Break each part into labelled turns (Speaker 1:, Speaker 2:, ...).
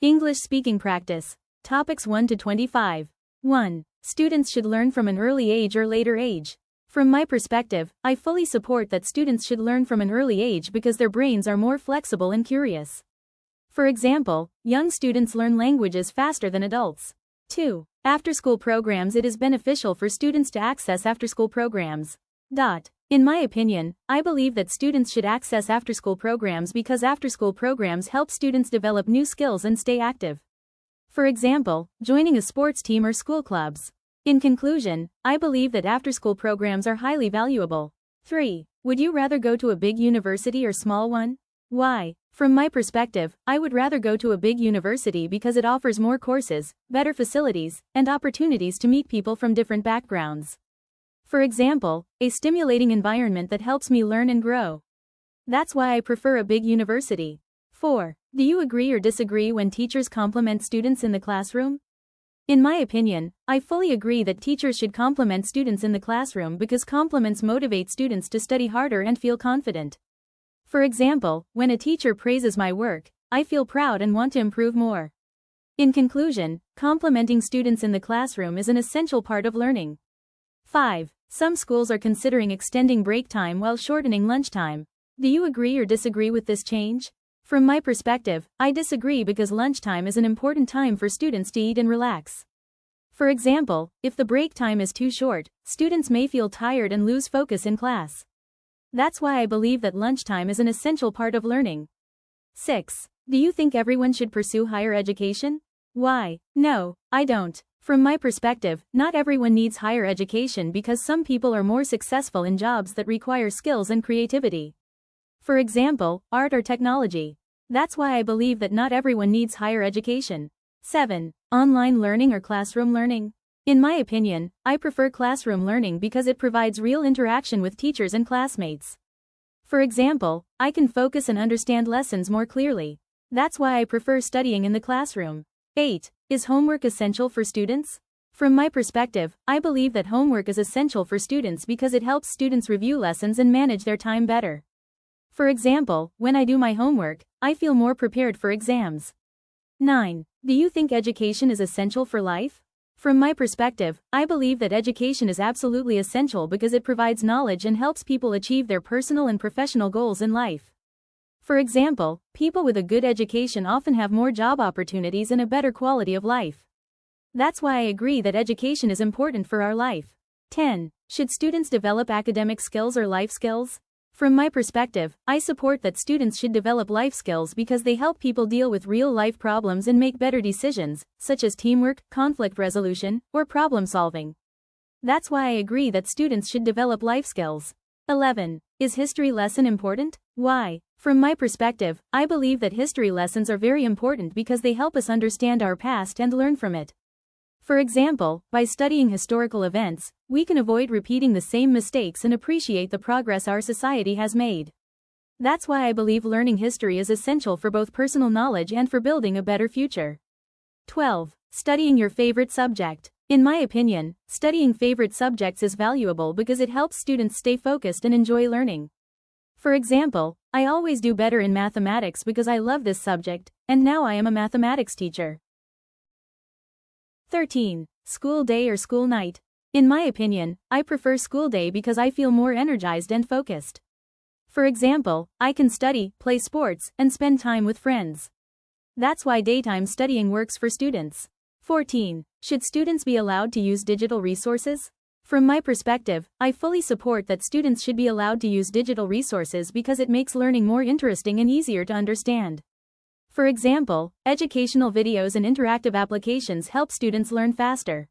Speaker 1: English speaking practice. Topics 1 to 25. 1. Students should learn from an early age or later age. From my perspective, I fully support that students should learn from an early age because their brains are more flexible and curious. For example, young students learn languages faster than adults. 2. After-school programs. It is beneficial for students to access after-school programs. In my opinion, I believe that students should access after-school programs because after-school programs help students develop new skills and stay active. For example, joining a sports team or school clubs. In conclusion, I believe that after-school programs are highly valuable. 3. Would you rather go to a big university or small one? Why? From my perspective, I would rather go to a big university because it offers more courses, better facilities, and opportunities to meet people from different backgrounds. For example, a stimulating environment that helps me learn and grow. That's why I prefer a big university. 4. Do you agree or disagree when teachers compliment students in the classroom? In my opinion, I fully agree that teachers should compliment students in the classroom because compliments motivate students to study harder and feel confident. For example, when a teacher praises my work, I feel proud and want to improve more. In conclusion, complimenting students in the classroom is an essential part of learning. 5. Some schools are considering extending break time while shortening lunchtime. Do you agree or disagree with this change? From my perspective, I disagree because lunchtime is an important time for students to eat and relax. For example, if the break time is too short, students may feel tired and lose focus in class. That's why I believe that lunchtime is an essential part of learning. 6. Do you think everyone should pursue higher education? Why? No, I don't. From my perspective, not everyone needs higher education because some people are more successful in jobs that require skills and creativity. For example, art or technology. That's why I believe that not everyone needs higher education. 7. Online learning or classroom learning? In my opinion, I prefer classroom learning because it provides real interaction with teachers and classmates. For example, I can focus and understand lessons more clearly. That's why I prefer studying in the classroom. 8. Is homework essential for students? From my perspective, I believe that homework is essential for students because it helps students review lessons and manage their time better. For example, when I do my homework, I feel more prepared for exams. 9. Do you think education is essential for life? From my perspective, I believe that education is absolutely essential because it provides knowledge and helps people achieve their personal and professional goals in life. For example, people with a good education often have more job opportunities and a better quality of life. That's why I agree that education is important for our life. 10. Should students develop academic skills or life skills? From my perspective, I support that students should develop life skills because they help people deal with real-life problems and make better decisions, such as teamwork, conflict resolution, or problem solving. That's why I agree that students should develop life skills. 11. Is history lesson important? Why? From my perspective, I believe that history lessons are very important because they help us understand our past and learn from it. For example, by studying historical events, we can avoid repeating the same mistakes and appreciate the progress our society has made. That's why I believe learning history is essential for both personal knowledge and for building a better future. 12. Studying your favorite subject. In my opinion, studying favorite subjects is valuable because it helps students stay focused and enjoy learning. For example, I always do better in mathematics because I love this subject, and now I am a mathematics teacher. 13. School day or school night? In my opinion, I prefer school day because I feel more energized and focused. For example, I can study, play sports, and spend time with friends. That's why daytime studying works for students. 14. Should students be allowed to use digital resources? From my perspective, I fully support that students should be allowed to use digital resources because it makes learning more interesting and easier to understand. For example, educational videos and interactive applications help students learn faster.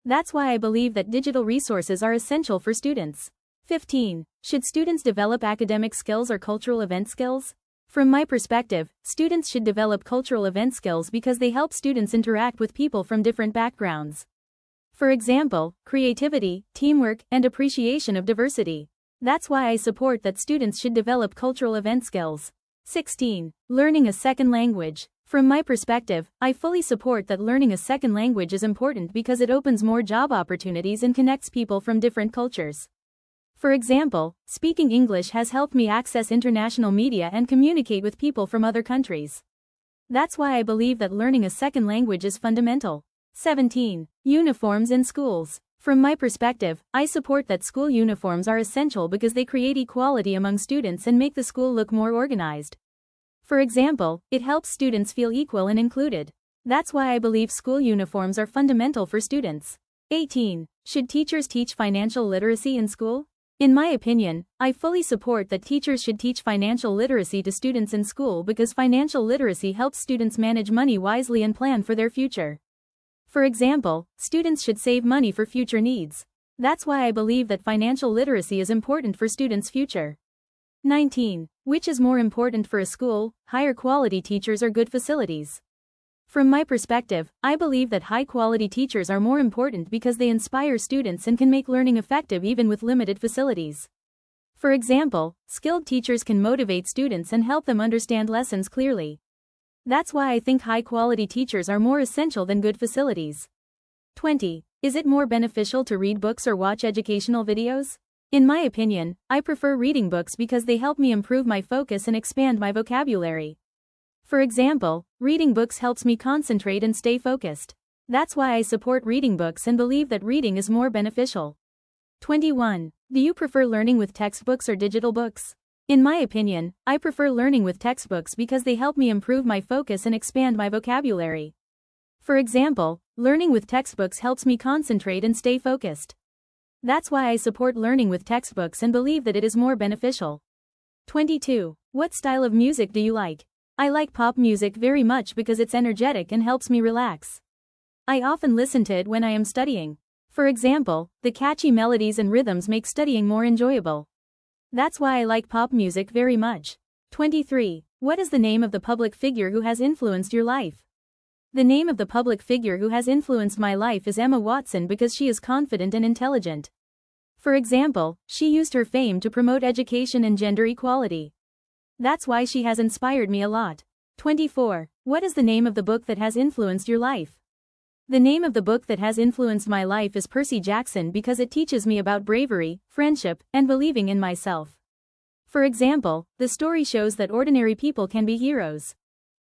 Speaker 1: That's why I believe that digital resources are essential for students. 15. Should students develop academic skills or cultural event skills? From my perspective, students should develop cultural event skills because they help students interact with people from different backgrounds. For example, creativity, teamwork, and appreciation of diversity. That's why I support that students should develop cultural event skills. 16. Learning a second language. From my perspective, I fully support that learning a second language is important because it opens more job opportunities and connects people from different cultures. For example, speaking English has helped me access international media and communicate with people from other countries. That's why I believe that learning a second language is fundamental. 17. Uniforms in schools. From my perspective, I support that school uniforms are essential because they create equality among students and make the school look more organized. For example, it helps students feel equal and included. That's why I believe school uniforms are fundamental for students. 18. Should teachers teach financial literacy in school? In my opinion, I fully support that teachers should teach financial literacy to students in school because financial literacy helps students manage money wisely and plan for their future. For example, students should save money for future needs. That's why I believe that financial literacy is important for students' future. 19. Which is more important for a school, higher quality teachers or good facilities? From my perspective, I believe that high-quality teachers are more important because they inspire students and can make learning effective even with limited facilities. For example, skilled teachers can motivate students and help them understand lessons clearly. That's why I think high-quality teachers are more essential than good facilities. 20. Is it more beneficial to read books or watch educational videos? In my opinion, I prefer reading books because they help me improve my focus and expand my vocabulary. For example, reading books helps me concentrate and stay focused. That's why I support reading books and believe that reading is more beneficial. 21. Do you prefer learning with textbooks or digital books? In my opinion, I prefer learning with textbooks because they help me improve my focus and expand my vocabulary. For example, learning with textbooks helps me concentrate and stay focused. That's why I support learning with textbooks and believe that it is more beneficial. 22. What style of music do you like? I like pop music very much because it's energetic and helps me relax. I often listen to it when I am studying. For example, the catchy melodies and rhythms make studying more enjoyable. That's why I like pop music very much. 23. What is the name of the public figure who has influenced your life? The name of the public figure who has influenced my life is Emma Watson because she is confident and intelligent. For example, she used her fame to promote education and gender equality. That's why she has inspired me a lot. 24. What is the name of the book that has influenced your life? The name of the book that has influenced my life is Percy Jackson because it teaches me about bravery, friendship, and believing in myself. For example, the story shows that ordinary people can be heroes.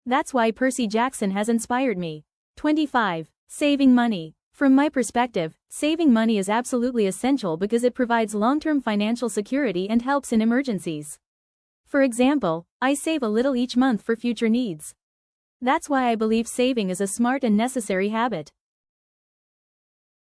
Speaker 1: That's why Percy Jackson has inspired me. 25. Saving money. From my perspective, saving money is absolutely essential because it provides long-term financial security and helps in emergencies. For example, I save a little each month for future needs. That's why I believe saving is a smart and necessary habit.